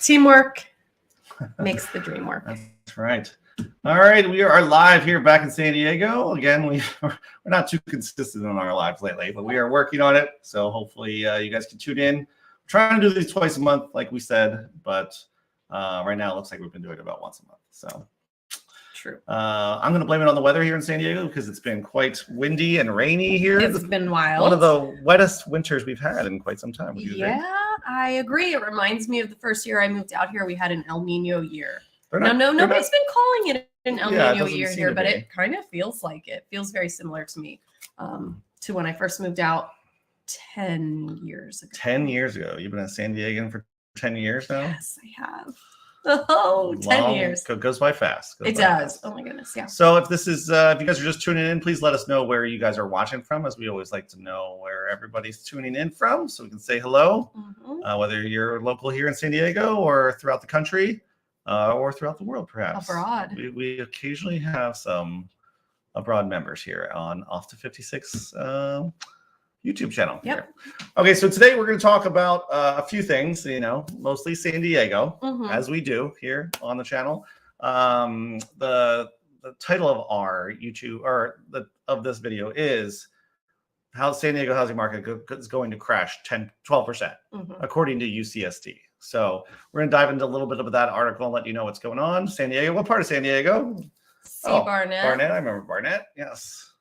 Teamwork makes the dream work. That's right. All right, we are live here back in San Diego. Again, we're not too consistent on our lives lately, but we are working on it. So hopefully you guys can tune in. We're trying to do these twice a month, like we said, but right now it looks like we've been doing it about once a month. So true. I'm going to blame it on the weather here in San Diego because it's been quite windy and rainy here. It's been wild. One of the wettest winters we've had in quite some time. Would you agree? I agree. It reminds me of the first year I moved out here. We had an El Nino year. Nobody's been calling it an El Nino year here, but it kind of feels like it. Feels very similar to me to when I first moved out 10 years ago. 10 years ago. You've been in San Diego for 10 years now? Yes, I have. Oh, 10 years. Goes by fast. It does. Oh my goodness. Yeah. So if this is, if you guys are just tuning in, please let us know where you guys are watching from, as we always like to know where everybody's tuning in from so we can say hello, whether you're local here in San Diego or throughout the country or throughout the world, perhaps. Abroad. We occasionally have some abroad members here on Off to 56 YouTube channel. Yep. Here. Okay, so today we're going to talk about a few things, mostly San Diego, as we do here on the channel. The title of our YouTube of this video is how San Diego housing market is going to crash 12%, according to UCSD. So we're going to dive into a little bit of that article and let you know what's going on. San Diego, what part of San Diego? Barnett. Barnett, I remember Barnett, yes.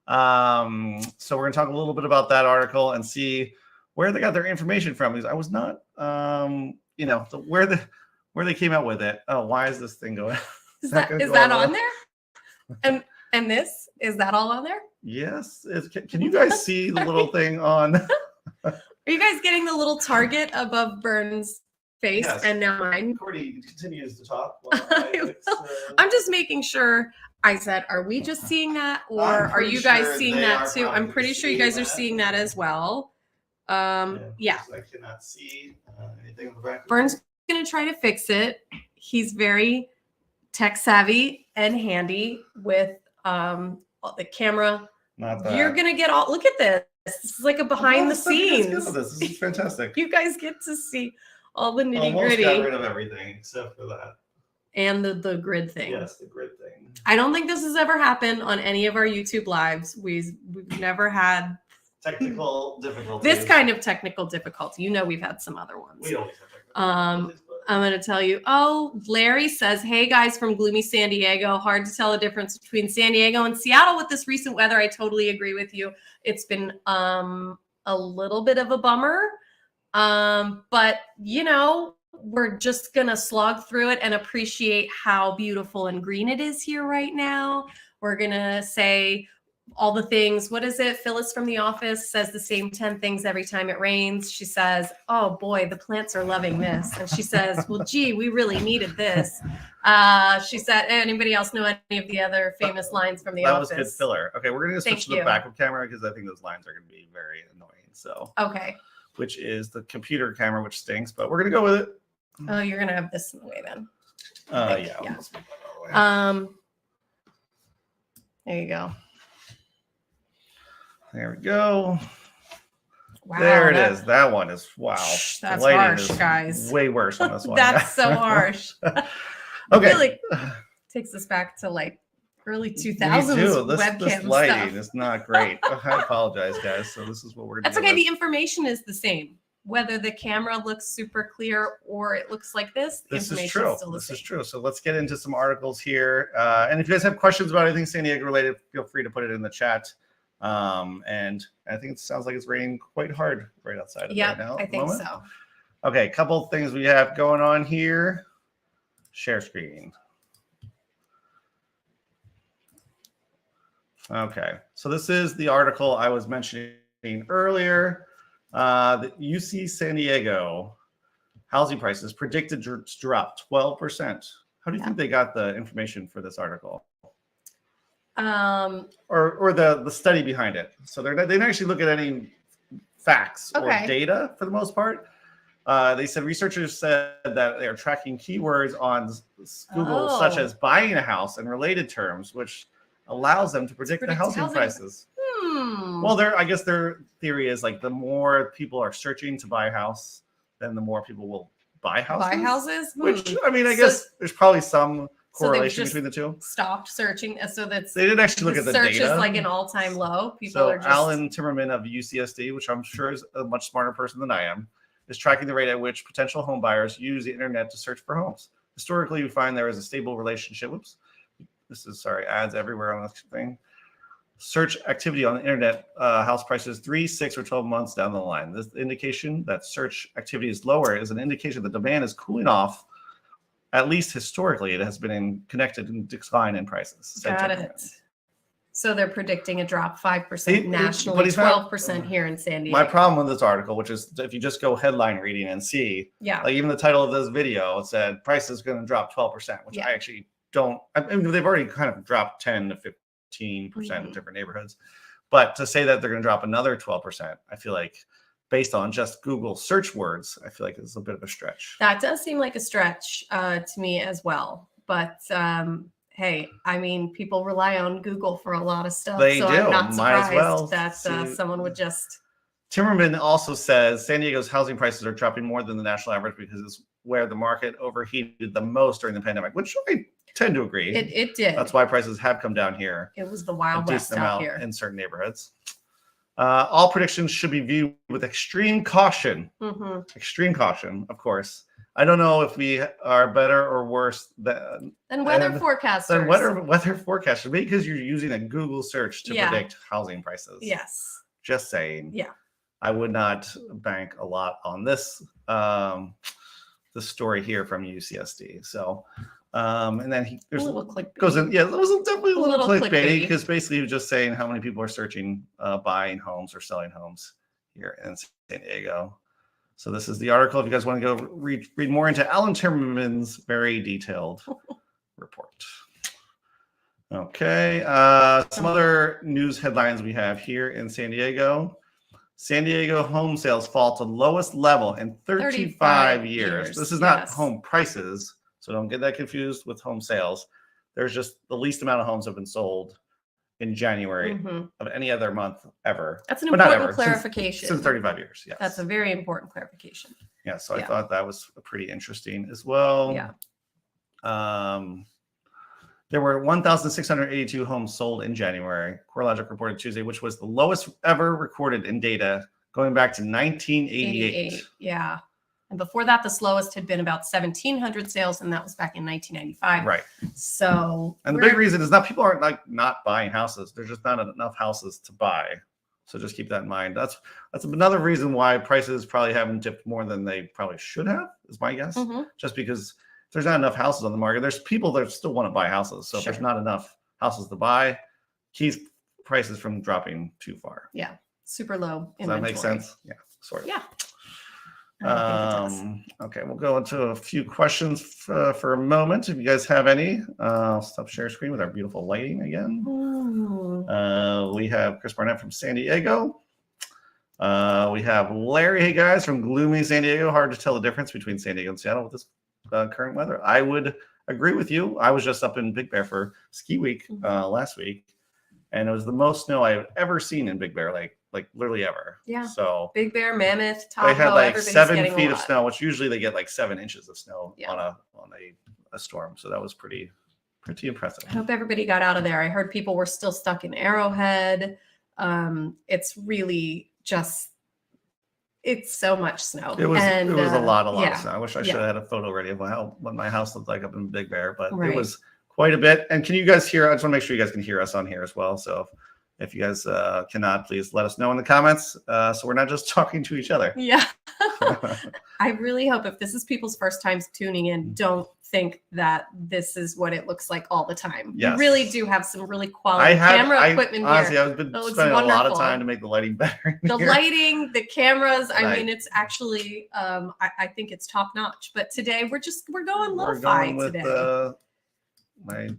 So we're going to talk a little bit about that article and see where they got their information from. Because I was not, where they came out with it. Oh, why is this thing going? Is that on there? And this, is that all on there? Yes. Can you guys see the little thing on? Are you guys getting the little target above Burns' face? Yes. And now mine? Courtney continues to talk. I'm just making sure. I said, are we just seeing that, or are you guys seeing that too? I'm pretty sure you guys are seeing that as well. Yeah. I cannot see anything on the back. Vern's going to try to fix it. He's very tech savvy and handy with the camera. Not that. You're going to get all, look at this. This is like a behind the scenes. This is fantastic. You guys get to see all the nitty Almost gritty. Got rid of everything except for that. And the grid thing. Yes, the grid thing. I don't think this has ever happened on any of our YouTube lives. We've never had technical difficulties. This kind of technical difficulty. We've had some other ones. We always have technical difficulties. I'm going to tell you. Oh, Larry says, hey guys from gloomy San Diego. Hard to tell the difference between San Diego and Seattle with this recent weather. I totally agree with you. It's been a little bit of a bummer. But we're just going to slog through it and appreciate how beautiful and green it is here right now. We're going to say all the things. What is it? Phyllis from The Office says the same 10 things every time it rains. She says, oh boy, the plants are loving this. And she says, well, gee, we really needed this. She said, anybody else know any of the other famous lines from The Office? That was good filler. Okay, we're going to switch to the backup camera because I think those lines are going to be very annoying. So, okay. Which is the computer camera, which stinks, but we're going to go with it. Oh, you're gonna have this in the way then. Yeah. There you go. There we go. Wow, there it is. That one is wow. That's harsh, guys. Way worse on this one. That's so harsh. Okay. Really takes us back to like early 2000s webcam this lighting stuff. Is not great. I apologize, guys. So this is what we're. That's okay. The information is the same. Whether the camera looks super clear or it looks like this, the information is still the same. This is true. So let's get into some articles here. And if you guys have questions about anything San Diego related, feel free to put it in the chat. And I think it sounds like it's raining quite hard right outside of right now. I think so. Okay, a couple of things we have going on here. Share screen. Okay, so this is the article I was mentioning earlier. The UC San Diego housing prices predicted to drop 12%. How do you think they got the information for this article? Or the study behind it. So they didn't actually look at any facts or data for the most part. They said researchers said that they are tracking keywords on Google, such as buying a house and related terms, which allows them to predict the housing prices. Well, I guess their theory is like the more people are searching to buy a house, then the more people will buy houses. Buy houses? Which, I mean, I guess there's probably some correlation just between the two. Stopped searching. So that's They didn't actually look at the search data. is like an all-time low. People So are just Alan Timmerman of UCSD, which I'm sure is a much smarter person than I am, is tracking the rate at which potential home buyers use the internet to search for homes. Historically, we find there is a stable relationship. Whoops. This is, sorry, ads everywhere on this thing. Search activity on the internet, house prices 3, 6, or 12 months down the line. This indication that search activity is lower is an indication that demand is cooling off. At least historically, it has been connected in decline in prices. got it. So they're predicting a drop 5% nationally, 12% here in San Diego. My problem with this article, which is if you just go headline reading and see, like even the title of this video, it said price is going to drop 12%, which I actually don't. I mean, they've already kind of dropped 10 to 15%. 15% in different neighborhoods, but to say that they're going to drop another 12%, I feel like based on just Google search words, I feel like it's a bit of a stretch. That does seem like a stretch to me as well. But hey, I mean, people rely on Google for a lot of stuff, so I'm not surprised that someone would just. Timmerman also says San Diego's housing prices are dropping more than the national average because it's where the market overheated the most during the pandemic, which I tend to agree. It did. That's why prices have come down here. It was the Wild West out here in certain neighborhoods. All predictions should be viewed with extreme caution. Extreme caution, of course. I don't know if we are better or worse than weather forecasters. Than weather forecasters, because you're using a Google search to predict housing prices. Yes. Just saying. Yeah. I would not bank a lot on this. The story here from UCSD. So, and then he goes in. Yeah, it was definitely a little clickbaity because basically he was just saying how many people are searching, buying homes or selling homes here in San Diego. So this is the article. If you guys want to go read more into Alan Timmerman's very detailed report. Okay, some other news headlines we have here in San Diego. San Diego home sales fall to lowest level in 35 years. This is not home prices, so don't get that confused with home sales. There's just the least amount of homes have been sold in January of any other month ever. That's an important clarification. Since 35 years, yes. That's a very important clarification. Yeah, so I thought that was pretty interesting as well. Yeah. There were 1,682 homes sold in January, CoreLogic reported Tuesday, which was the lowest ever recorded in data going back to 1988. Yeah. And before that, the slowest had been about 1,700 sales, and that was back in 1995. Right. So, and the big reason is people aren't like not buying houses. There's just not enough houses to buy. So just keep that in mind. That's another reason why prices probably haven't dipped more than they probably should have, is my guess. Just because there's not enough houses on the market. There's people that still want to buy houses. So if there's not enough houses to buy, keeps prices from dropping too far. Yeah. Super low inventory. Does that make sense? Yeah. Sort of. Yeah. Okay, we'll go into a few questions for a moment. If you guys have any, I'll stop share screen with our beautiful lighting again. We have Chris Barnett from San Diego. We have Larry. Hey guys, from gloomy San Diego. Hard to tell the difference between San Diego and Seattle with this current weather. I would agree with you. I was just up in Big Bear for ski week last week, and it was the most snow I've ever seen in Big Bear, like literally ever. Yeah. So Big Bear, Mammoth, Tahoe. They had like 7 feet of snow, which usually they get like 7 inches of snow on a storm. So that was pretty impressive. I hope everybody got out of there. I heard people were still stuck in Arrowhead. It's really just, it's so much snow. It was a lot of snow. I wish I should have had a photo ready of what my house looked like up in Big Bear, but it was quite a bit. And can you guys hear? I just want to make sure you guys can hear us on here as well. So if you guys cannot, please let us know in the comments, so we're not just talking to each other. Yeah. I really hope if this is people's first times tuning in, don't think that this is what it looks like all the time. Yes. You really do have some really quality camera equipment honestly, here. I've been spending a lot of time to make the lighting better. The lighting, the cameras, I mean, it's actually, I think it's top notch. But today we're going lo-fi today. My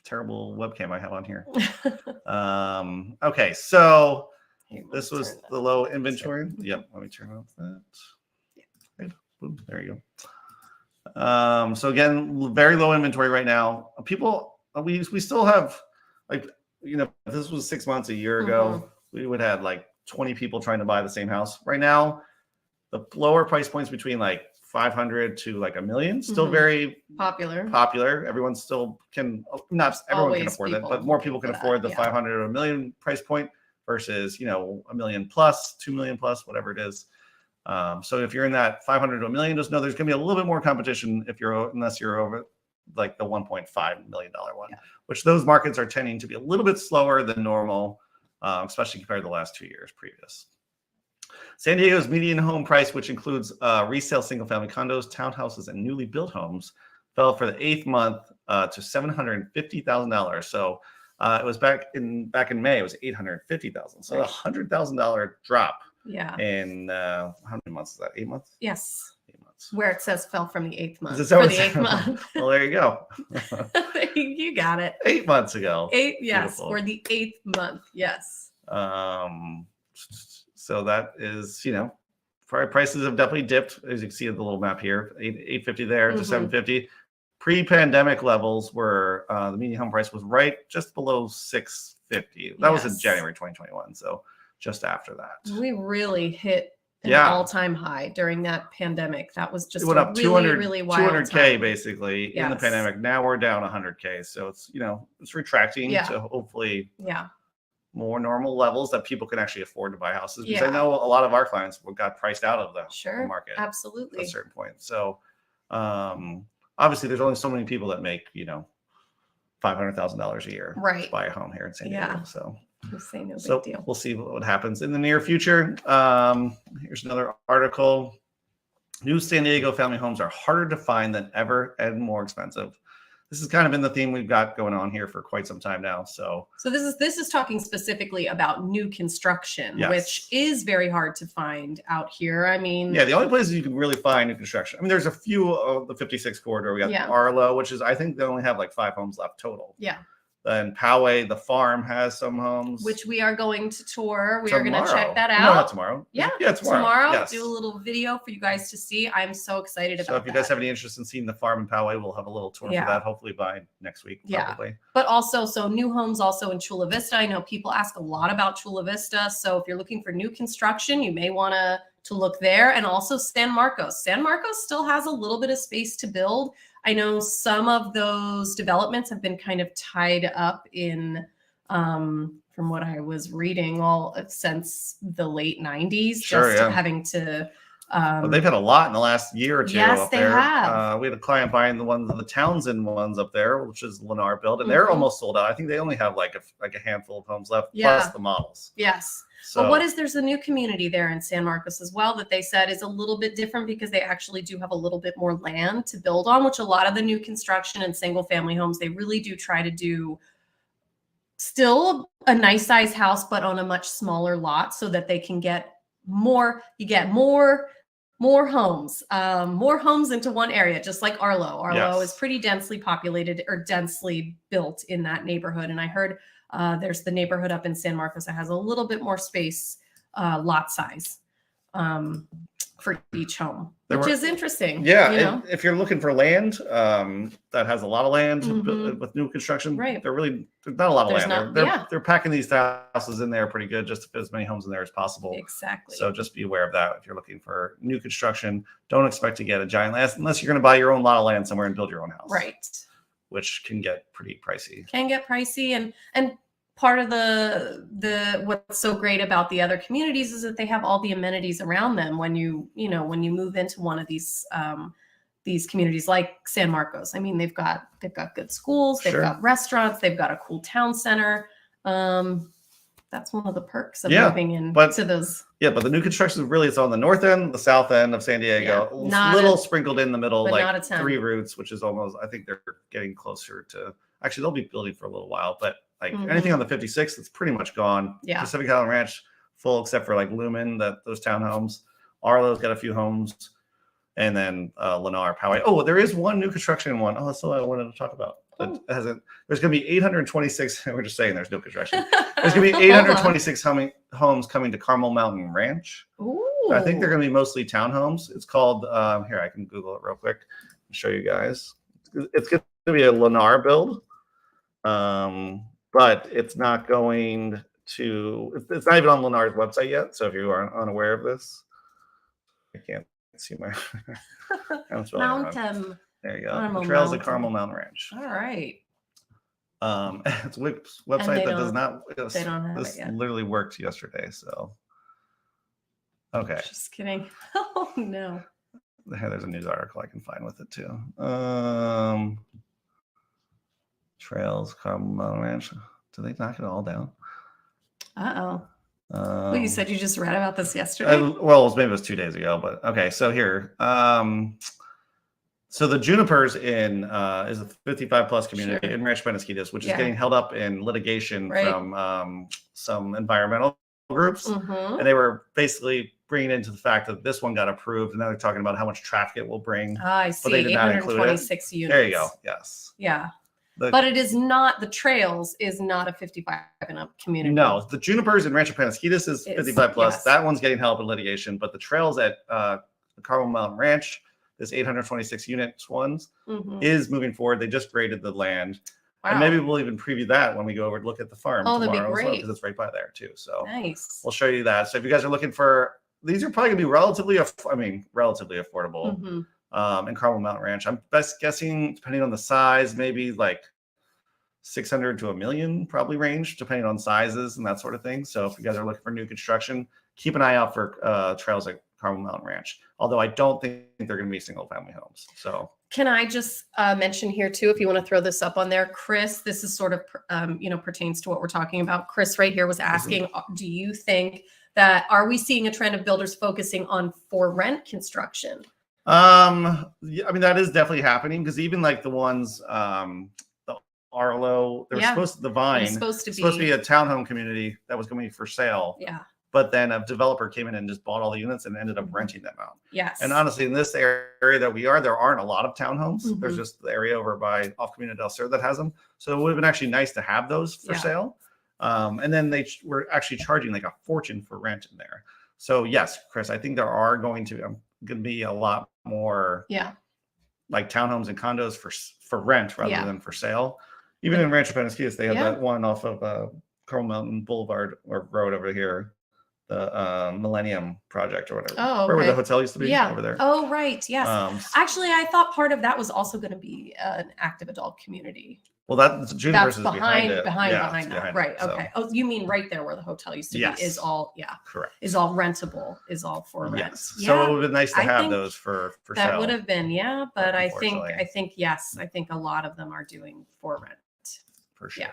terrible webcam I have on here. Okay, so this was the low inventory. Yep, let me turn off that. Boom, there you go. So again, very low inventory right now. People, we still have, like, if this was 6 months, a year ago, we would have like 20 people trying to buy the same house. Right now, the lower price points between like 500 to like $1 million. Still Mhm. very Popular. Everyone still can, not everyone can Always afford it, people but more people looking can for that, afford the yeah. 500 or $1 million price point versus, you know, $1 million plus, 2 million plus, whatever it is. So if you're in that 500 to $1 million, just know there's going to be a little bit more competition unless you're over like the $1.5 million one, Yeah. which those markets are tending to be a little bit slower than normal, especially compared to the last 2 years previous. San Diego's median home price, which includes resale single-family condos, townhouses, and newly built homes, fell for the 8th month to $750,000. So it was back in May, it was $850,000. So Right. $100,000 drop. Yeah. In how many months is that? 8 months? Yes. 8 months. Where it says fell from the 8th month. Is it For the 8th month. Well, there you go. You got it. 8 months ago. 8, yes. Beautiful. For the 8th month. Yes. So that is, you know, prices have definitely dipped, as you can see in the little map here. 850 there to 750. Pre-pandemic levels were the median home price was right just below 650. That was in January 2021. So just after that, we really hit an all-time high during that pandemic. That was just it went up really, really wild 200K time. basically in the pandemic. Now we're down 100K. So it's, you know, it's retracting to hopefully more normal levels that people can actually afford to buy houses. Because I know a lot of our clients got priced out of the market. Absolutely. At a certain point. So obviously there's only so many people that make, you know, $500,000 a year to buy a home here in San Diego. So say no big deal. We'll see what happens in the near future. Here's another article. New San Diego family homes are harder to find than ever and more expensive. This has kind of been the theme we've got going on here for quite some time now. So this is talking specifically about new construction, which is very hard to find out here. I mean, the only places you can really find new construction. I mean, there's a few of the 56 corridor. We got Arlo, which is, I think they only have like 5 homes left total. Yeah. Then Poway, the farm, has some homes, which we are going to tour. We are going to check that out. No, not tomorrow. Yeah, tomorrow. Yes. Do a little video for you guys to see. I'm so excited about that. So if you guys have any interest in seeing the farm in Poway, we'll have a little tour for that hopefully by next week. Probably. But also, so new homes also in Chula Vista. I know people ask a lot about Chula Vista. So if you're looking for new construction, you may want to look there. And also San Marcos. San Marcos still has a little bit of space to build. I know some of those developments have been kind of tied up in, from what I was reading, since the late 90s, having to. Well, they've had a lot in the last year or two. Yes, they have. We had a client buying the Townsend ones up there, which is Lennar built, and they're almost sold out. I think they only have like a handful of homes left, plus the models. Yes. So, but there's a new community there in San Marcos as well that they said is a little bit different because they actually do have a little bit more land to build on, which a lot of the new construction and single family homes, they really do try to do still a nice size house, but on a much smaller lot so that they can get more, more homes into one area, just like Arlo. Arlo is pretty densely populated or densely built in that neighborhood. And I heard there's the neighborhood up in San Marcos that has a little bit more space, lot size for each home, which is interesting. Yeah, if you're looking for land that has a lot of land with new construction, there's not a lot of land. They're packing these houses in there pretty good, just to fit as many homes in there as possible. Exactly. So just be aware of that if you're looking for new construction. Don't expect to get a giant land unless you're going to buy your own lot of land somewhere and build your own house. Right. Which can get pretty pricey. And part of the what's so great about the other communities is that they have all the amenities around them when you move into one of these communities like San Marcos. I mean, they've got good schools, they've got restaurants, they've got a cool town center. That's one of the perks of moving into those. Yeah, but the new construction really is on the north end, the south end of San Diego, little sprinkled in the middle, like 3 routes, which is almost, I think they're getting closer to, actually they'll be building for a little while, but like anything on the 56, it's pretty much gone. Pacific Island Ranch, full except for like Lumen, those townhomes. Arlo's got a few homes. And then Lennar, Poway. Oh, there is one new construction one. Oh, that's what I wanted to talk about. There's going to be 826. We're just saying there's no construction. There's going to be 826 homes coming to Carmel Mountain Ranch. Ooh. I think they're going to be mostly townhomes. It's called, here, I can Google it real quick and show you guys. It's going to be a Lennar build, but it's not going to, it's not even on Lennar's website yet. So if you are unaware of this, I can't see my I'm spelling it wrong. Mountain. There you go. Carmel The Trails of Mountain. Carmel Mountain Ranch. All right. It's a website that does not. They don't have this it yet. literally worked yesterday. So, okay. Just kidding. Oh no. There's a news article I can find with it too. Trails, Carmel Mountain Ranch. Did they knock it all down? Uh-oh. Well, you said you just read about this yesterday. Maybe it was 2 days ago, but okay. So here, so the Junipers is a 55 plus community in Rancho Penasquitos, which is getting held up in litigation from some environmental groups, and they were basically bringing into the fact that this one got approved, and now they're talking about how much traffic it will bring. I see. But they did not include 826 units. There you go. Yes. Yeah. But it is not, the Trails is not a 55 and up community. No, the Junipers in Rancho Penasquitos is 55 plus. Yes. That one's getting held up in litigation, but the Trails at the Carmel Mountain Ranch, this 826 units ones, is moving forward. They just graded the land. Wow. And maybe we'll even preview that when we go over to look at the farm tomorrow. That'd be great. Because it's right by there too. So nice. We'll show you that. So if you guys are looking for, these are probably gonna be relatively affordable. In Carmel Mountain Ranch. I'm best guessing, depending on the size, maybe like 600 to $1 million probably range, depending on sizes and that sort of thing. So if you guys are looking for new construction, keep an eye out for Trails at Carmel Mountain Ranch. Although I don't think they're going to be single family homes. So can I just mention here too, if you want to throw this up on there, Chris, this is sort of, pertains to what we're talking about. Chris right here was asking, do you think that, are we seeing a trend of builders focusing on for rent construction? Yeah, I mean, that is definitely happening, because even like the ones, the Arlo, they were supposed to, the Vine, supposed to be a townhome community that was going to be for sale. Yeah. But then a developer came in and just bought all the units and ended up renting them out. Yes. And honestly, in this area that we are, there aren't a lot of townhomes. There's just the area over by off Camino del Sur that has them. So it would have been actually nice to have those for sale. And then they were actually charging like a fortune for rent in there. So yes, Chris, I think there are going to be a lot more like townhomes and condos for rent rather than for sale. Even in Rancho Penasquitos, they have that one off of Carmel Mountain Boulevard or road over here, the Millennium Project or whatever. Oh, where the hotel used to be over there. Oh, right. Yes. Actually, I thought part of that was also going to be an active adult community. Well, that's Junipers is behind it. Behind that. Right. Okay. Oh, you mean right there where the hotel used to be is all, correct. Is all rentable, is all for rent. Yes. So it would have been nice to have those for sale. That would have been, but I think, yes, I think a lot of them are doing for rent. For sure. Yeah.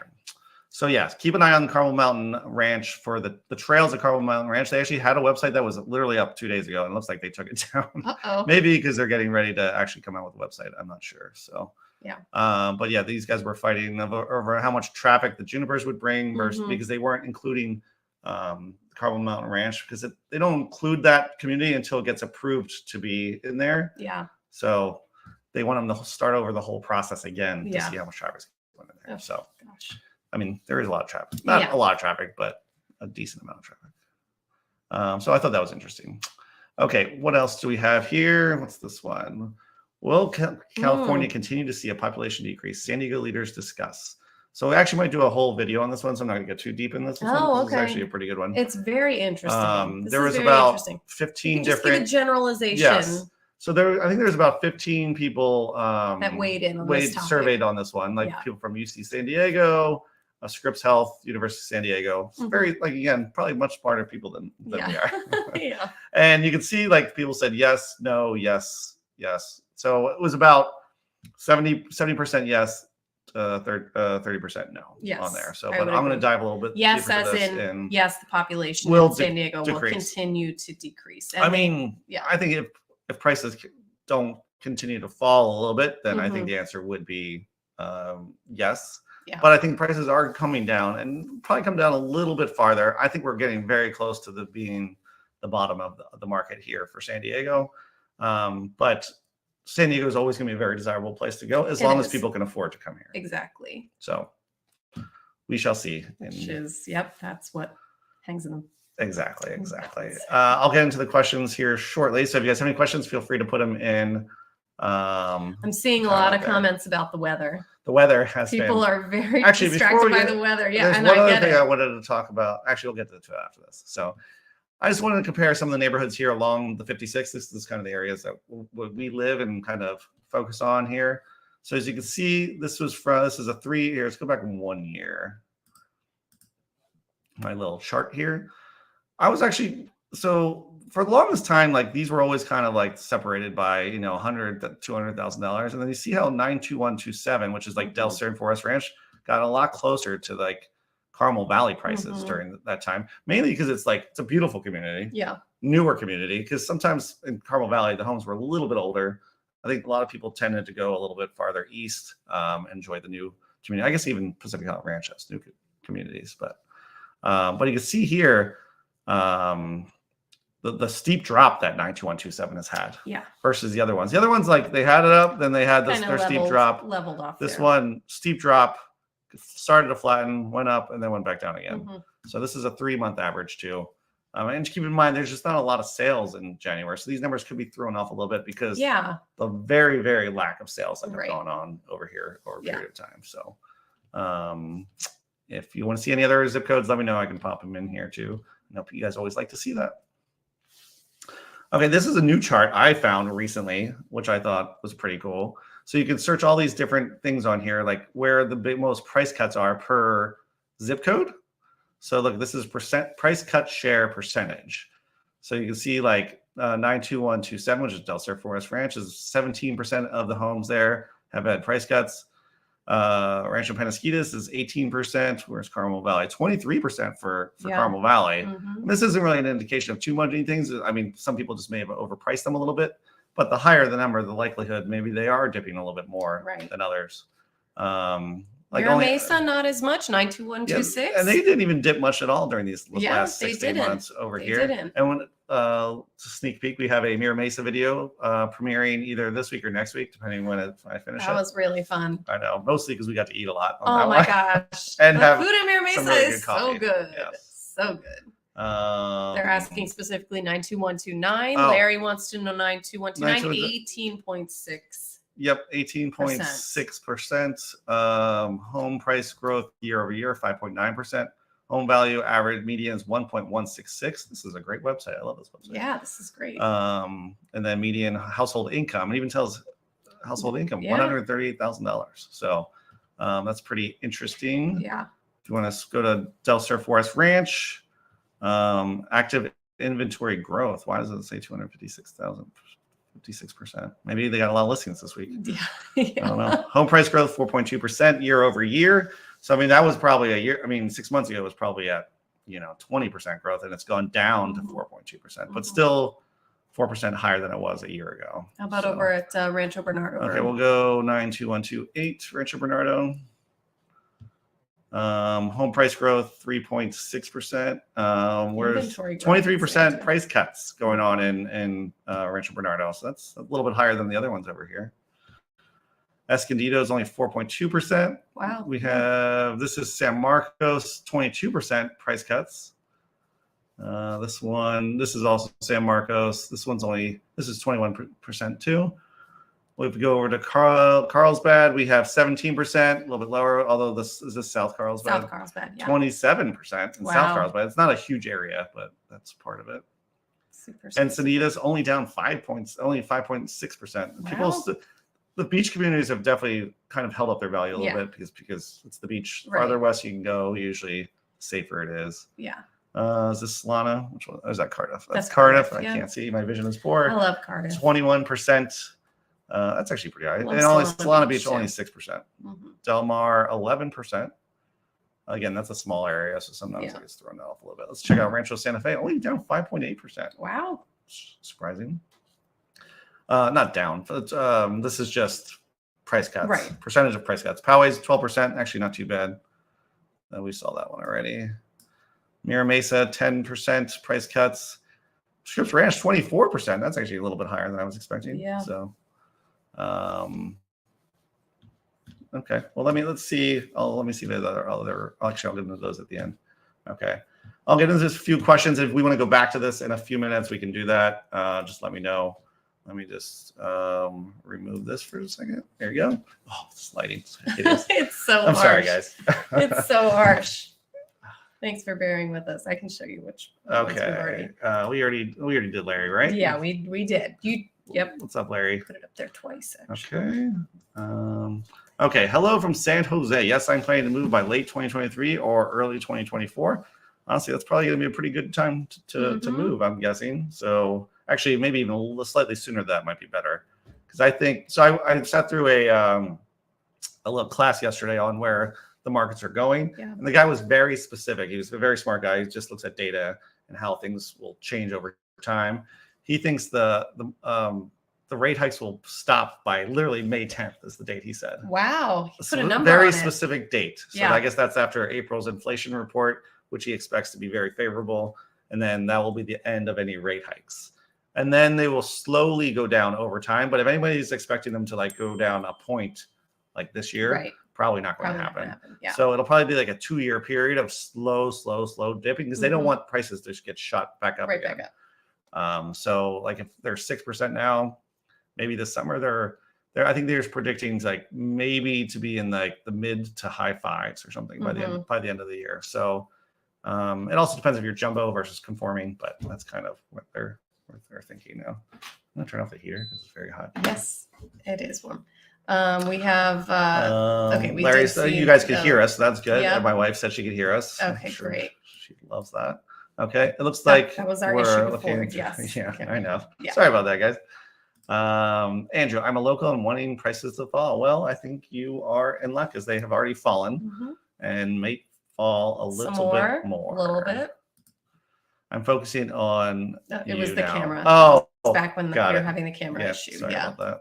So yes, keep an eye on the Carmel Mountain Ranch for the Trails of Carmel Mountain Ranch. They actually had a website that was literally up 2 days ago, and it looks like they took it down. Maybe because they're getting ready to actually come out with a website. I'm not sure. So but yeah, these guys were fighting over how much traffic the Junipers would bring versus because they weren't including Carmel Mountain Ranch, because they don't include that community until it gets approved to be in there. Yeah. So they want them to start over the whole process again to see how much traffic is going in there. So I mean, there is a lot of traffic, not a lot of traffic, but a decent amount of traffic. So I thought that was interesting. Okay, what else do we have here? What's this one? Will California continue to see a population decrease? San Diego leaders discuss. So we actually might do a whole video on this one, so I'm not going to get too deep in this. It's actually a pretty good one. It's very interesting. There was about 15 different generalization. Yes. So I think there's about 15 people that weighed in on this topic. Surveyed on this one, like people from UC San Diego, Scripps Health, University of San Diego. Very, like, again, probably much smarter people than we are. And you can see, like, people said yes, no, yes, yes. So it was about 70% yes, 30% no on there. So, but I'm going to dive a little bit deeper as in yes, the population in San Diego will continue to decrease. And I mean, I think if prices don't continue to fall a little bit, then I think the answer would be yes. Yeah. But I think prices are coming down and probably come down a little bit farther. I think we're getting very close to being the bottom of the market here for San Diego. But San Diego is always going to be a very desirable place to go as long as people can afford to come here. Exactly. So we shall see. Which is, that's what hangs in them. Exactly. I'll get into the questions here shortly. So if you guys have any questions, feel free to put them in. I'm seeing a lot of comments about the weather. The weather has people are very distracted by the weather. Yeah, there's one other thing I wanted to talk about. Actually, we'll get to it after this. So I just wanted to compare some of the neighborhoods here along the 56. This is kind of the areas that we live and kind of focus on here. So as you can see, this is a 3 year. Let's go back 1 year. My little chart here. I was actually, so for the longest time, like these were always kind of like separated by, you know, $100,000 to $200,000. And then you see how 92127, which is like Del Sur and Forest Ranch, got a lot closer to like Carmel Valley prices during that time, mainly because it's a beautiful community. Yeah. Newer community. Because sometimes in Carmel Valley, the homes were a little bit older. I think a lot of people tended to go a little bit farther east, enjoy the new community. I guess even Pacific Hill Ranch has new communities, but you can see here the steep drop that 92127 has had. Yeah. Versus the other ones. The other ones, like they had it up, then they had their steep drop. Leveled off. This one, steep drop, started to flatten, went up, and then went back down again. So this is a 3-month average too. And keep in mind, there's just not a lot of sales in January. So these numbers could be thrown off a little bit because the very, very lack of sales that have gone on over here over a period of time. So if you want to see any other zip codes, let me know. I can pop them in here too. I know you guys always like to see that. Okay, this is a new chart I found recently, which I thought was pretty cool. So you can search all these different things on here, like where the most price cuts are per zip code. So look, this is price cut share percentage. So you can see like 92127, which is Del Sur Forest Ranch, is 17% of the homes there have had price cuts. Rancho Penasquitas is 18%, whereas Carmel Valley 23% for Carmel Valley. This isn't really an indication of too many things. I mean, some people just may have overpriced them a little bit, but the higher the number, the likelihood maybe they are dipping a little bit more than others. Like Mira Mesa, not as much, 92126. And they didn't even dip much at all during these last 16 months over here. And when sneak peek, we have a Mira Mesa video premiering either this week or next week, depending when I finish it. That was really fun. I know, mostly because we got to eat a lot. Oh my gosh. And the have food in Mira Mesa really is so good. Yes. So good. They're asking specifically 92129. Larry wants to know 92129, 18.6. Yep, 18.6%. Home price growth year over year, 5.9%. Home value average median is 1.166. This is a great website. I love this website. Yeah, this is great. And then median household income, it even tells household income, $138,000. So that's pretty interesting. Yeah. If you want to go to Del Sur Forest Ranch, active inventory growth. Why does it say 256,000? 56%. Maybe they got a lot of listings this week. I don't know. Home price growth 4.2% year over year. So I mean that was probably a year. I mean 6 months ago it was probably at 20% growth, and it's gone down to 4.2%, but still 4% higher than it was a year ago. How about over at Rancho Bernardo? Okay, we'll go 92128 Rancho Bernardo. Home price growth 3.6%. Whereas 23% price cuts going on in Rancho Bernardo. So that's a little bit higher than the other ones over here. Escondido is only 4.2%. Wow. We have, this is San Marcos, 22% price cuts. This is also San Marcos. This is 21% too. If we go over to Carlsbad, we have 17%, a little bit lower, although this is South Carlsbad. South Carlsbad, yeah. 27% in South Carlsbad. It's not a huge area, but that's part of it. Super. Encinitas only down 5 points, only 5.6%. Wow. The beach communities have definitely kind of held up their value a little bit because it's the beach. Farther west you can go, usually safer it is. Yeah. Is this Solana? Which one? Oh, is that Cardiff? That's Cardiff. I can't see. My vision is poor. I love Cardiff. 21%. That's actually pretty high. And only Solana Beach, only 6%. Del Mar, 11%. Again, that's a small area, so sometimes I get thrown that off a little bit. Let's check out Rancho Santa Fe, only down 5.8%. Wow. Surprising. Not down, but this is just price cuts. Right. Percentage of price cuts. Poway's 12%, actually not too bad. We saw that one already. Mira Mesa, 10% price cuts. Scripps Ranch, 24%. That's actually a little bit higher than I was expecting. Yeah. So, okay. Well, let's see. Let me see the other. Actually, I'll get into those at the end. Okay. I'll get into just a few questions. If we want to go back to this in a few minutes, we can do that. Just let me know. Let me just remove this for a second. There you go. Oh, this lighting. It's so I'm harsh. sorry, guys. It's so harsh. Thanks for bearing with us. I can show you which ones we've Okay. already. We already did Larry, right? Yeah, we did. Yep. What's up, Larry? Put it up there twice, actually. Okay. Okay. Hello from San Jose. Yes, I'm planning to move by late 2023 or early 2024. Honestly, that's probably going to be a pretty good time to move, I'm guessing. So actually, maybe even a little slightly sooner that might be better. Because I think so. I sat through a little class yesterday on where the markets are going, and the guy was very specific. He was a very smart guy. He just looks at data and how things will change over time. He thinks the rate hikes will stop by literally May 10th is the date he said. Wow, he put a number very on specific date. So Yeah. I guess that's after April's inflation report, which he expects to be very favorable, and then that will be the end of any rate hikes. And then they will slowly go down over time. But if anybody's expecting them to like go down a point like this year, Right. probably not going Probably to not gonna happen. Yeah. So it'll probably be like a 2-year period of slow dipping because they don't want prices to just get shot back up Right again. back up. So like if they're 6% now, maybe this summer they're I think they're predicting like maybe to be in like the mid to high 5s or something by the end of the year. So it also depends if you're jumbo versus conforming, but that's kind of what they're thinking now. I'm gonna turn off the heater because it's very hot. Yes, it is warm. We have okay. We Larry, did so see you guys could hear us. So that's good. Yep. And my wife said she could hear us. Okay, great. She loves that. Okay, it looks like that was our we're issue before. looking. Yes. Yeah, Okay. I know. Yeah. Sorry about that, guys. Andrew, I'm a local and wanting prices to fall. Well, I think you are in luck as they have already fallen and may fall a little bit more. A little bit. I'm focusing on it was the camera. Oh, back when we were having the camera issue. Sorry about that.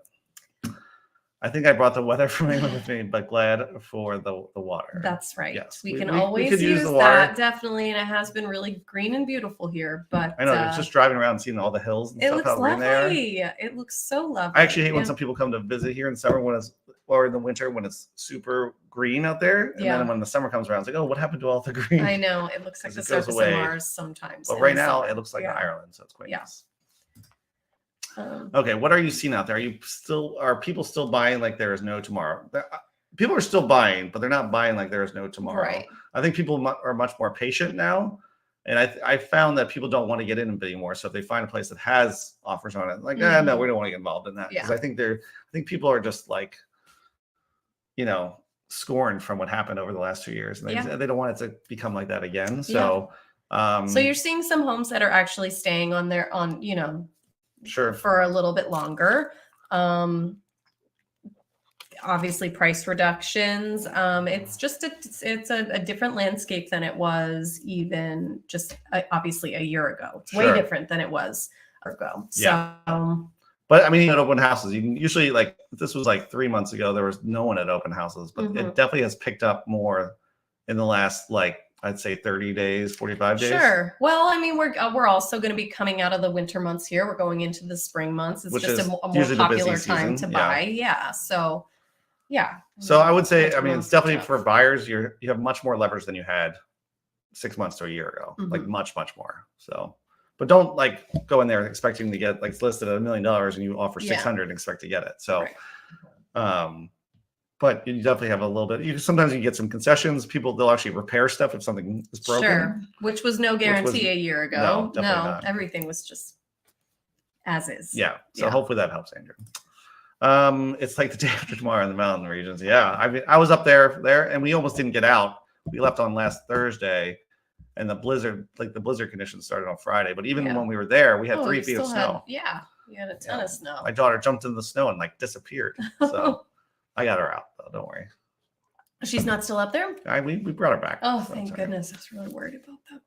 I think I brought the weather from England with me, but glad for the water. That's right. Yes. We can always use the that, definitely. And it has been really green and beautiful here. But I know, it's just driving around and seeing all the hills and it stuff. looks How green lovely. they are. It looks so lovely. I actually hate when some people come to visit here in summer or in the winter when it's super green out there. And then when the summer comes around, it's like, oh, what happened to all the green? I know. It looks like the surface of Mars sometimes. But right now it looks like Ireland, so it's quite nice. Okay, what are you seeing out there? Are people still buying like there is no tomorrow? People are still buying, but they're not buying like there is no tomorrow. Right. I think people are much more patient now. And I found that people don't want to get in anymore. So if they find a place that has offers on it, like, no, we don't want to get involved in that. Because I think people are just like, scorned from what happened over the last 2 years. And they don't want it to become like that again. So so you're seeing some homes that are actually staying for a little bit longer. Obviously price reductions. It's a different landscape than it was even just obviously a year ago. It's way different than it was ago. So but I mean, at open houses, you can usually like this was like 3 months ago, there was no one at open houses, but it definitely has picked up more in the last I'd say 30 days, 45 days. Sure. Well, I mean, we're also going to be coming out of the winter months here. We're going into the spring months. It's just a more popular time to buy. Yeah. So, yeah. So I would say, I mean, it's definitely for buyers. You have much more leverage than you had 6 months to a year ago, like much more. So, but don't go in there expecting to get it's listed at $1 million and you offer 600 and expect to get it. So, but you definitely have a little bit. Sometimes you get some concessions. They'll actually repair stuff if something is broken. Sure, which was no guarantee a year ago. No, not. Everything was just as is. Yeah. So hopefully that helps, Andrew. It's like the day after tomorrow in the mountain regions. Yeah. I mean, I was up there, and we almost didn't get out. We left on last Thursday, and the blizzard conditions started on Friday. But even when we were there, we had 3 feet of snow. We had a ton of snow. My daughter jumped in the snow and disappeared. So. I got her out though. Don't worry. She's not still up there? We brought her back. Oh, thank goodness. I was really worried about that.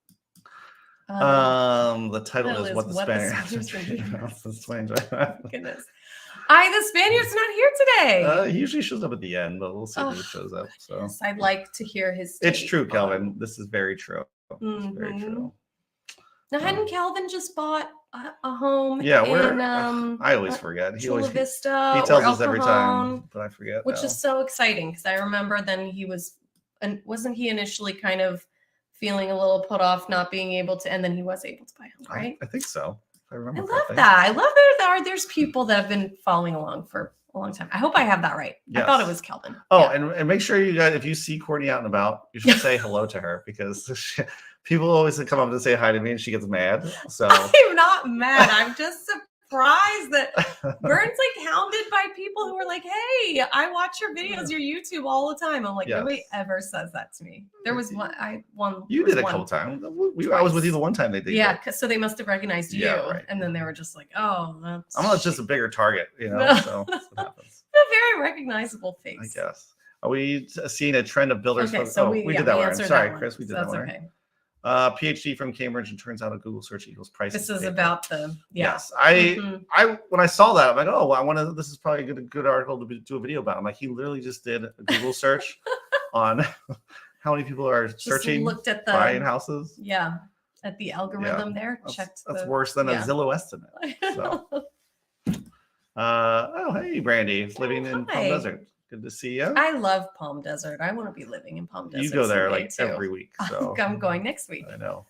The title is What the Spaniards Goodness. The Spaniard's not here today. He usually shows up at the end, but we'll see who shows up. So yes, I'd like to hear his It's true, Kelvin. This is very true. Very true. Now, hadn't Calvin just bought a home? Yeah, I always forget. Chula Vista. He tells us every time, but I forget. Which is so exciting because I remember then wasn't he initially kind of feeling a little put off not being able to, and then he was able to buy a home, right? I think so. I remember. I love that. I love that there's people that have been following along for a long time. I hope I have that right. I thought it was Kelvin. Oh, and make sure you guys, if you see Courtney out and about, you should say hello to her because people always come up and say hi to me and she gets mad. So I'm not mad. I'm just surprised that Vern's like hounded by people who are like, hey, I watch your videos, your YouTube all the time. I'm like, nobody ever says that to me. There was one. You did a couple times. I was with you the one time they did. Yeah, so they must have recognized you. Right. And then they were just like, oh, that's I'm just a bigger target, you know. So that's what happens. A very recognizable face. I guess. Are we seeing a trend of builders? Okay, so we did that one. Sorry, that Chris, we did so that one. Okay. PhD from Cambridge, and turns out a Google search equals price. This is about the Yes. I when I saw that, I'm like, oh, I want to. This is probably a good article to do a video about. I'm like, he literally just did a Google search on how many people are searching, looked at the buying houses. Yeah, at the algorithm there. That's worse than a Zillow estimate. So. Oh, hey, Brandy, living in Palm Desert. Good to see you. I love Palm Desert. I want to be living in Palm Desert. You go there like every week. So I'm going next week. I know.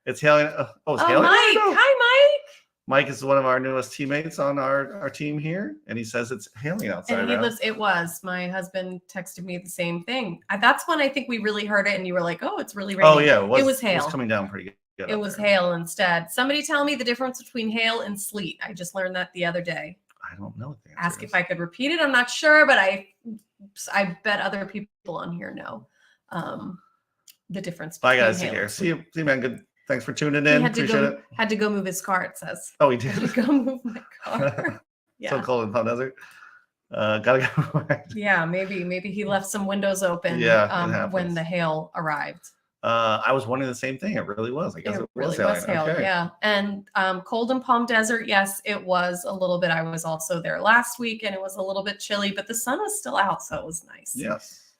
It's hailing. It's hailing. Mike. Hi, Mike. Mike is one of our newest teammates on our team here, and he says it's hailing outside. And he lives. It was. My husband texted me the same thing. That's when I think we really heard it, and you were like, "Oh, it's really raining." Oh yeah, it was hail. It was coming down pretty good. It was hail instead. Somebody tell me the difference between hail and sleet. I just learned that the other day. I don't know. Ask if I could repeat it. I'm not sure, but I bet other people on here know the difference. Bye, guys. See you. See you, man. Good. Thanks for tuning in. Appreciate it. Had to go move his car. It says. Oh, he did. Had to go move my car. Yeah. So cold in Palm Desert. Gotta go. Yeah, maybe he left some windows open. When the hail arrived. I was wondering the same thing. It really was. I guess it really was hail. Okay. Yeah. And cold in Palm Desert. Yes, it was a little bit. I was also there last week and it was a little bit chilly, but the sun was still out. So it was nice. Yes.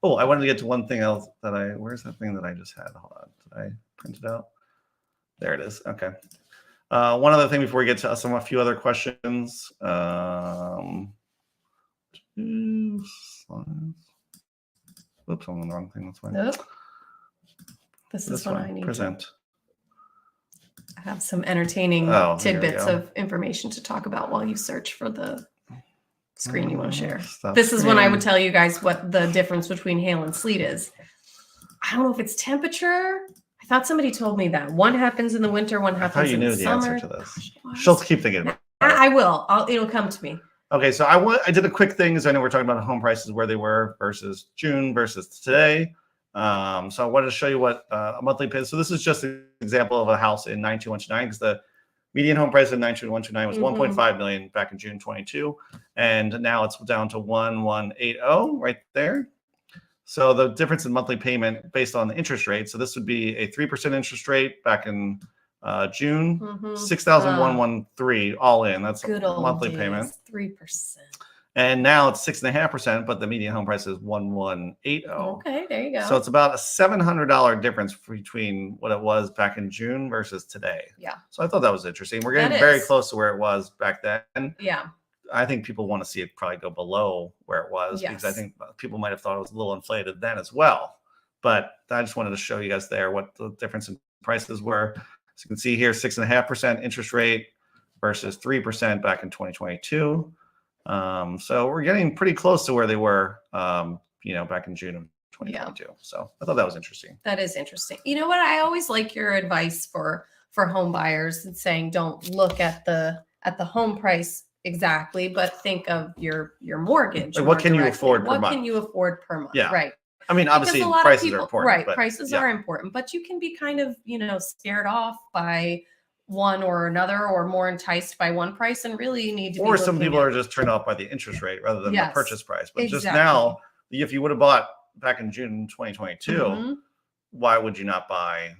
Oh, I wanted to get to one thing else where's that thing that I just had? Hold on. Did I print it out? There it is. Okay. One other thing before we get to a few other questions. 2 slides. Oops, I'm on the wrong thing. That's fine. Nope. This is what I need. Present. I have some entertaining tidbits of information to talk about while you search for the screen you want to share. This is when I would tell you guys what the difference between hail and sleet is. I don't know if it's temperature. I thought somebody told me that. One happens in the winter, one happens in the summer. Answer to this. She'll keep thinking about it. I will. It'll come to me. Okay, so I did a quick thing because I know we're talking about home prices, where they were versus June versus today. So I wanted to show you what a monthly pay. So this is just an example of a house in 92129 because the median home price in 92129 was 1.5 million back in June 22, and now it's down to 1180 right there. So the difference in monthly payment based on the interest rate. So this would be a 3% interest rate back in June, 6,113 all in. That's a monthly payment. 3%. And now it's 6.5%, but the median home price is 1180. Okay, there you go. So it's about a $700 difference between what it was back in June versus today. Yeah. So I thought that was interesting. We're getting very close to where it was back then. Yeah. I think people want to see it probably go below where it was because I think people might have thought it was a little inflated then as well. But I just wanted to show you guys there what the difference in prices were. So you can see here, 6.5% interest rate versus 3% back in 2022. So we're getting pretty close to where they were, back in June of 2022. Yeah. So I thought that was interesting. That is interesting. You know what? I always like your advice for home buyers and saying, don't look at the home price exactly, but think of your mortgage. Like what can you afford per month? What can you afford per month? Yeah. Right. I mean, obviously prices are important. Right. But, prices are important, but you can be kind of, scared off by one or another, or more enticed by one price, and really need to be. Or some people are just turned off by the interest rate rather than the purchase price. But just now, if you would have bought back in June 2022, why would you not buy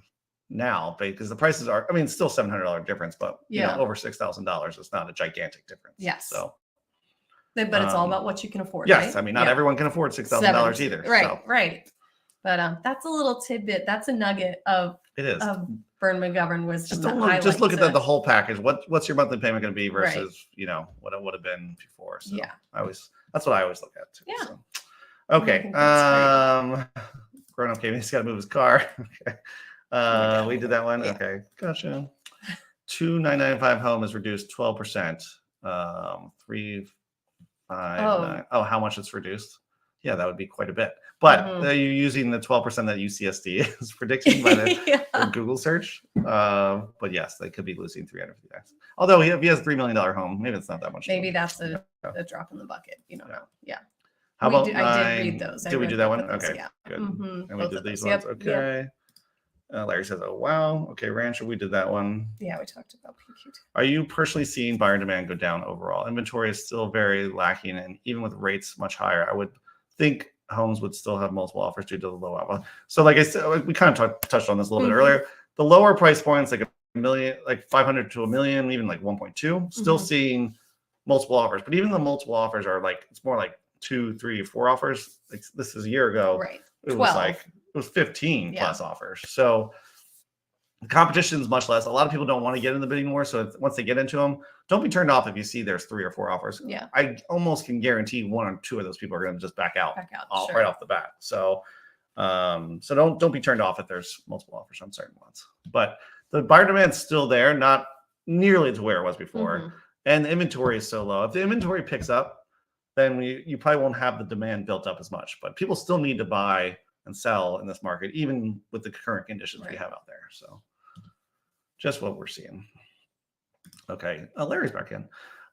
now? Because the prices are, still $700 difference, but over $6,000 is not a gigantic difference. Yes. So, but it's all about what you can afford. Yes, right? Not everyone can afford $6,000 either. Right. So. Right. But that's a little tidbit. That's a nugget of Vern McGovern wisdom. Just look at the whole package. What's your monthly payment going to be versus what it would have been before? So that's what I always look at too. Yeah. So. Okay. Grown up Kevin, he's got to move his car. Okay. We did that one. Yeah. Okay. Gotcha. 2995 home is reduced 12%. Oh, how much it's reduced? Yeah, that would be quite a bit. But you're using the 12% that UCSD is predicting by the Google search. But yes, they could be losing 350x. Although if he has $3 million home, maybe it's not that much. Maybe that's a drop in the bucket. You don't know. Yeah. How about I did read those. Did we do that one? Okay, yeah. good. Mm-hmm. And we did these ones. Okay. Larry says, "Oh wow." Okay, Rancher, we did that one. Yeah, we talked about PQ. Are you personally seeing buyer demand go down overall? Inventory is still very lacking, and even with rates much higher, I would think homes would still have multiple offers due to the low output. So, like I said, we kind of touched on this a little bit earlier. The lower price points, like $1 million, like 500 to $1 million, even like 1.2, still seeing multiple offers. But even the multiple offers are like it's more like 2, 3, 4 offers. Like this is a year ago, right? It was 15 plus offers. So the competition is much less. A lot of people don't want to get in the bidding war. So once they get into them, don't be turned off if you see there's 3 or 4 offers. Yeah. I almost can guarantee 1 or 2 of those people are going to just back out right off the bat. So, so don't be turned off if there's multiple offers on certain ones. But the buyer demand's still there, not nearly to where it was before. And the inventory is so low. If the inventory picks up, then you probably won't have the demand built up as much. But people still need to buy and sell in this market, even with the current conditions we have out there. So just what we're seeing. Okay, Larry's back in.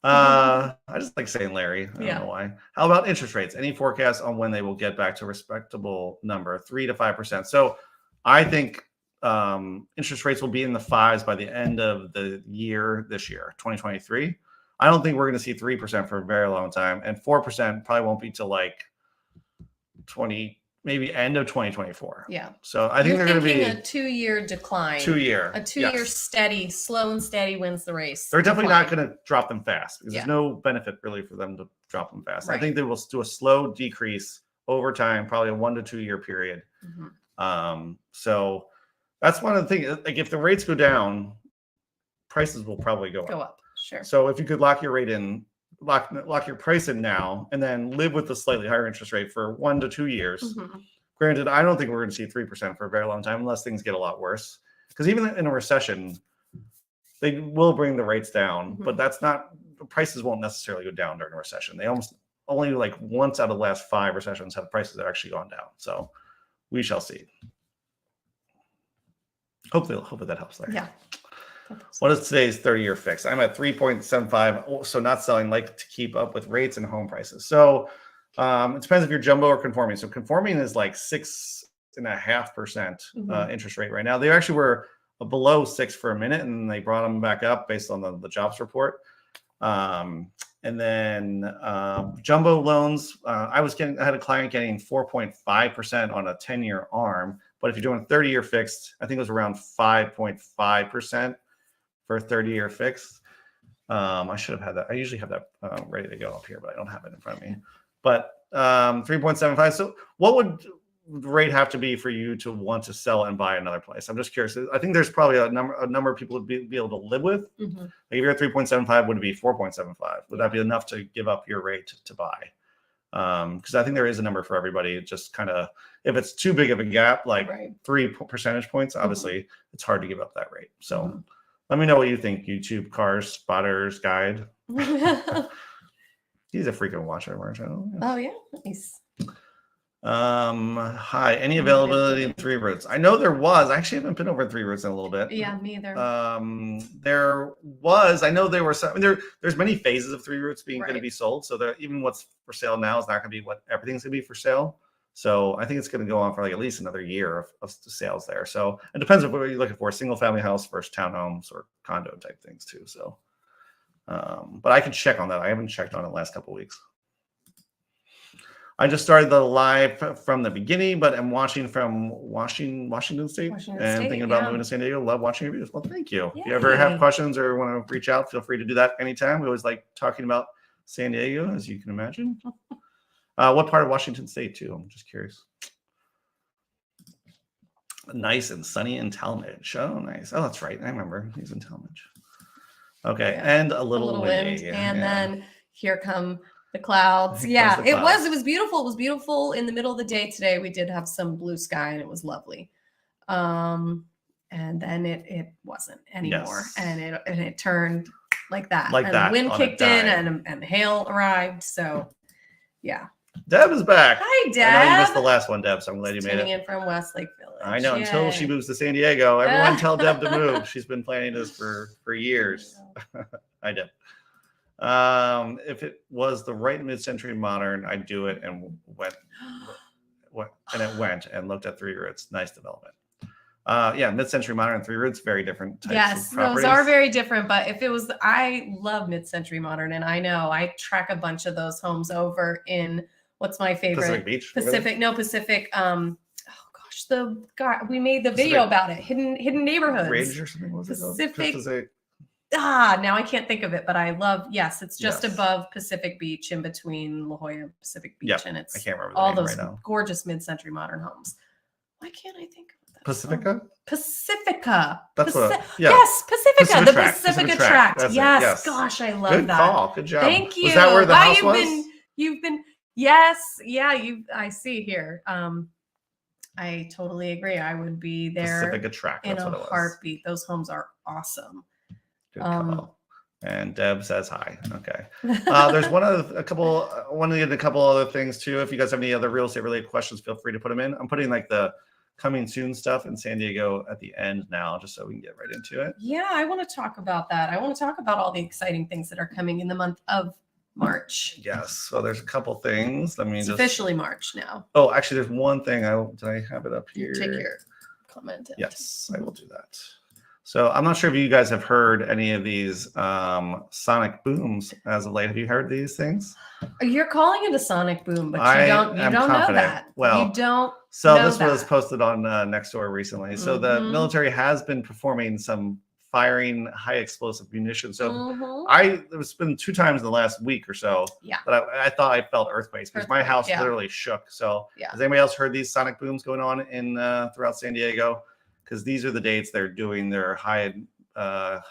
I just like saying Larry. I don't know why. How about interest rates? Any forecasts on when they will get back to a respectable number, 3 to 5%? So I think interest rates will be in the 5s by the end of the year this year, 2023. I don't think we're going to see 3% for a very long time, and 4% probably won't be till like maybe end of 2024. Yeah. So I think they're going to be a 2-year decline. 2-year. A 2-year steady, slow and steady wins the race. They're definitely not going to drop them fast because there's no benefit really for them to drop them fast. Right. I think they will do a slow decrease over time, probably a 1 to 2 year period. So that's one of the things. Like if the rates go down, prices will probably go up. Sure. So if you could lock your rate in, lock your price in now, and then live with the slightly higher interest rate for 1 to 2 years. Granted, I don't think we're going to see 3% for a very long time unless things get a lot worse. Because even in a recession, they will bring the rates down, but that's not. Prices won't necessarily go down during a recession. They almost only like once out of the last 5 recessions have prices that actually gone down. So we shall see. Hopefully that helps there. Yeah. What is today's 30-year fix? I'm at 3.75, so not selling, like to keep up with rates and home prices. So it depends if you're jumbo or conforming. So conforming is like 6.5% interest rate right now. They actually were below 6 for a minute, and they brought them back up based on the jobs report. And then jumbo loans, I had a client getting 4.5% on a 10-year ARM, but if you're doing 30-year fixed, I think it was around 5.5%. For a 30-year fix. I should have had that. I usually have that ready to go up here, but I don't have it in front of me. But 3.75. So what would the rate have to be for you to want to sell and buy another place? I'm just curious. I think there's probably a number of people would be able to live with. Like if you're at 3.75, would it be 4.75? Would that be enough to give up your rate to buy? Because I think there is a number for everybody. It just kind of, if it's too big of a gap, like 3 percentage points, obviously it's hard to give up that rate. So let me know what you think, YouTube Cars Spotters Guide. He's a frequent watcher of our channel. Yes. Oh yeah, nice. Hi, any availability in 3 routes? I know there was. I actually haven't been over 3 routes in a little bit. Yeah, me either. There was. I know there were some. I mean, there's many phases of 3 routes being going to be sold. So even what's for sale now is not going to be what everything's going to be for sale. So I think it's going to go on for like at least another year of sales there. So it depends on what you're looking for, single family house versus townhomes or condo type things too. So, but I can check on that. I haven't checked on it the last couple of weeks. I just started the live from the beginning, but I'm watching from Washington State and thinking about moving to San Diego. Love watching your videos. Well, thank you. Yay. If you ever have questions or want to reach out, feel free to do that anytime. We always like talking about San Diego, as you can imagine. What part of Washington State, too? I'm just curious. Nice and sunny in Talmadge. Oh, nice. Oh, that's right. I remember. He's in Talmadge. Okay, and a little wind. And then here come the clouds. Yeah, it was beautiful. It was beautiful in the middle of the day today. We did have some blue sky, and it was lovely. And then it wasn't anymore. And it turned like that. Like and that, the wind on a kicked in dime. and hail arrived. So yeah. Deb is back. Hi, Deb. I know you missed the last one, Deb, so I'm glad you made Tuning it. in from Westlake Village. I know, until she Yay. moves to San Diego. Everyone tell Deb to move. She's been planning this for years. I did. If it was the right mid-century modern, I'd do it, and it went and looked at Three Roots. Nice development. Yeah, mid-century modern and Three Roots, very different types of properties. Those are very different. But if it was, I love mid-century modern, and I know I track a bunch of those homes over in what's my favorite? Pacific Beach. Pacific. No, Pacific. Oh gosh, we made the video about it. Hidden neighborhoods. Ridge or something. Was Pacific. Pacific. Now I can't think of it, but I love. Yes, it's just above Pacific Beach, in between La Jolla and Pacific Beach, and it's I can't remember all those gorgeous mid-century modern homes. Why can't I think of that? Pacifica. Pacifica. That's what. Yes, Pacifica. The Pacifica Tract. Yes. Yes. Gosh, I love that. Good call. Good job. Thank you. Was that where the house was? You've been. Yes. Yeah. I see here. I totally agree. I would be there. Pacifica Tract. In a heartbeat. Those homes are awesome. Good call. And Deb says hi. Okay. There's a couple other things too. If you guys have any other real estate related questions, feel free to put them in. I'm putting like the coming soon stuff in San Diego at the end now, just so we can get right into it. Yeah, I want to talk about that. I want to talk about all the exciting things that are coming in the month of March. Yes. So there's a couple things. It's officially March now. Oh, actually, there's one thing. Did I have it up here? Take your comment. Yes, I will do that. So I'm not sure if you guys have heard any of these sonic booms as of late. Have you heard these things? You're calling it a sonic boom, but you don't know that. Well, you don't. So this was posted on Nextdoor recently. So the military has been performing some firing high explosive munitions. So there's been 2 times in the last week or so that I thought I felt earthquakes because my house literally shook. So has anybody else heard these sonic booms going on in throughout San Diego? Because these are the dates they're doing their high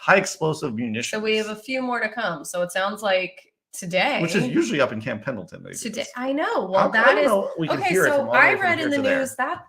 explosive munitions. So we have a few more to come. So it sounds like today, which is usually up in Camp Pendleton. Today, I know. Well, that is okay. So I read in the news that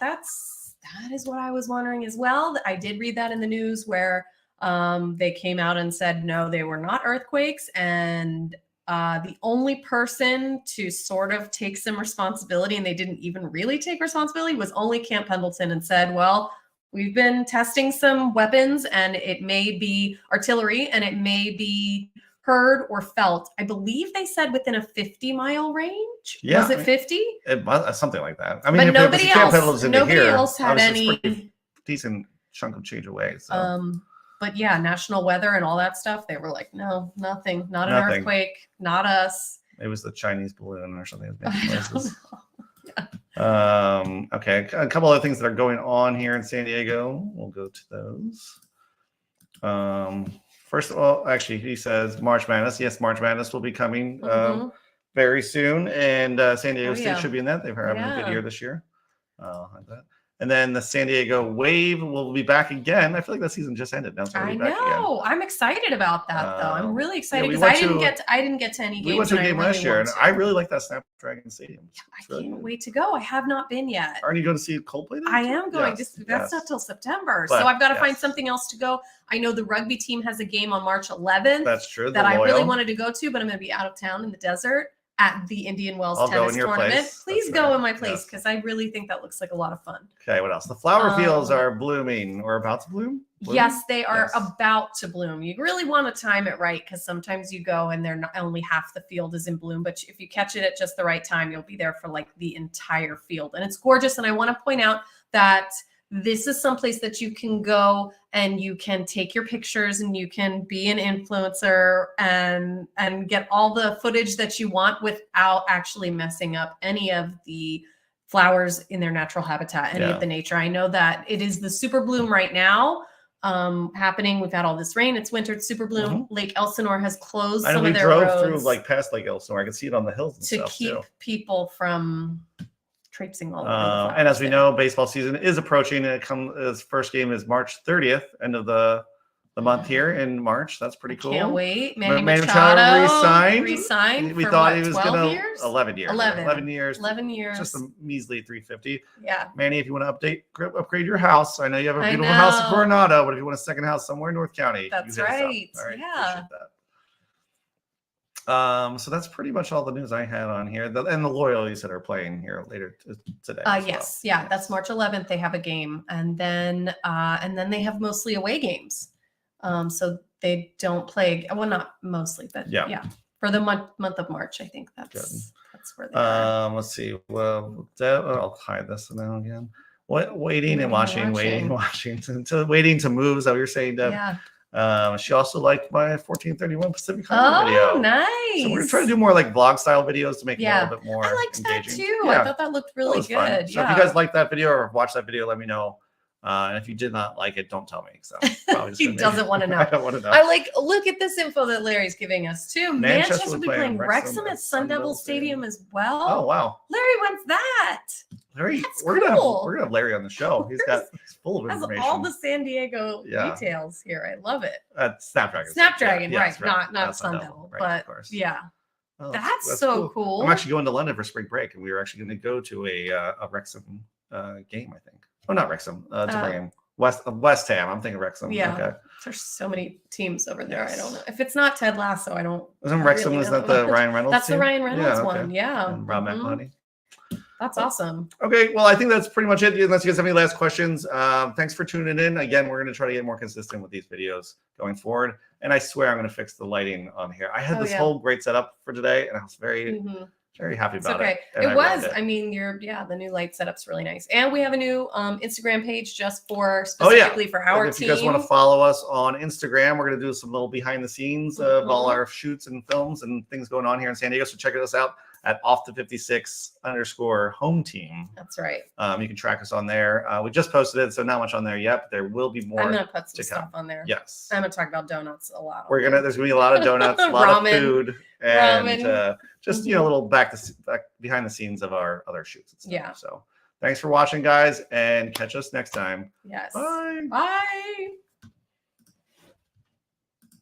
is what I was wondering as well. I did read that in the news where they came out and said no, they were not earthquakes, and the only person to sort of take some responsibility, and they didn't even really take responsibility, was only Camp Pendleton, and said, well, we've been testing some weapons, and it may be artillery, and it may be heard or felt. I believe they said within a 50-mile range. Yeah, was it 50? It was something like that. I mean, but nobody else had any decent chunk of change away. So. But yeah, national weather and all that stuff. They were like, no, nothing, not an earthquake, not us. It was the Chinese balloon or something. Okay, a couple other things that are going on here in San Diego. We'll go to those. First of all, actually, he says March Madness. Yes, March Madness will be coming very soon, and San Diego State should be in that. They've having a good year this year. Like that. And then the San Diego Wave will be back again. I feel like that season just ended. Now it's back again. I'm excited about that though. I'm really excited because I didn't get to any games. We went to a game last year, and I really like that Snapdragon Stadium. I can't wait to go. I have not been yet. Aren't you going to see Coldplay? I am going. That's not till September, so I've got to find something else to go. I know the rugby team has a game on March 11th. That's true. That I really wanted to go to, but I'm going to be out of town in the desert at the Indian Wells tennis tournament. Please go in my place because I really think that looks like a lot of fun. Okay, what else? The flower fields are blooming or about to bloom? Yes, they are about to bloom. You really want to time it right because sometimes you go and they're not only half the field is in bloom, but if you catch it at just the right time, you'll be there for like the entire field. And it's gorgeous. And I want to point out that this is someplace that you can go and you can take your pictures and you can be an influencer and get all the footage that you want without actually messing up any of the flowers in their natural habitat, any of the nature. I know that it is the super bloom right now happening. We've had all this rain. It's winter. It's super bloom. Lake Elsinore has closed some of their roads. I drove through like past Lake Elsinore. I could see it on the hills and stuff to keep people from traipsing all over the and as we know, baseball season is approaching. Its first game is March 30th, end of the month here in March. That's pretty cool. Can't wait. Manny Machado resigned. We thought he was going to 11 years. 11 years. Just a measly 350. Yeah. Manny, if you want to upgrade your house, I know you have a beautiful house in Coronado, but if you want a second house somewhere in North County, that's right. All right. Yeah. So that's pretty much all the news I had on here. And the loyalties that are playing here later today. Yes, yeah, that's March 11th. They have a game, and then they have mostly away games. So they don't play. Well, not mostly, but yeah, for the month of March, I think that's where they are. Let's see. Well, I'll hide this now again. Waiting and watching waiting to move. Is that what you're saying, Deb? Yeah. She also liked my 1431 Pacific Highway video. Oh, nice. So we're gonna try to do more like vlog style videos to make it a little bit more. I liked engaging. that too. Yeah. I thought that looked really good. Fun. So if you guys like that video or watch that video, let me know. And if you did not like it, don't tell me. So he doesn't want to know. I don't want to know. Look at this info that Larry's giving us too. Manchester will be playing Wrexham at Sun Devil Stadium as well. Oh wow. Larry, when's that? Larry, that's we're cool. gonna have Larry on the show. He's full of information. Has all the San Diego details here. I love it. Snapdragon, right? Not Sun Devil, right, but of course. Yeah. Oh, that's so cool. I'm actually going to London for spring break, and we were actually going to go to a Wrexham game. I think. Oh, not Wrexham. Different game. West Ham. I'm thinking Wrexham. Yeah. Okay. There's so many teams over there. I don't know if it's not Ted Lasso. I don't. Isn't Wrexham? Isn't that the Ryan Reynolds? That's team? the Ryan Reynolds one. Yeah. And Rob McElhenney. That's awesome. Okay, well, I think that's pretty much it. Unless you guys have any last questions, thanks for tuning in. Again, we're going to try to get more consistent with these videos going forward. And I swear I'm going to fix the lighting on here. I had this whole great setup for today, and I was very happy about it. It was. I mean, the new light setup's really nice. And we have a new Instagram page just specifically for our team. If you guys want to follow us on Instagram, we're going to do some little behind the scenes of all our shoots and films and things going on here in San Diego. So check us out at off the56_home team. That's right. You can track us on there. We just posted it, so not much on there yet, but there will be more. I'm gonna put some stuff on there. Yes. I'm gonna talk about donuts a lot. There's gonna be a lot of donuts, a lot of food, and just a little back behind the scenes of our other shoots and stuff. Yeah. So thanks for watching, guys, and catch us next time. Yes. Bye. Bye.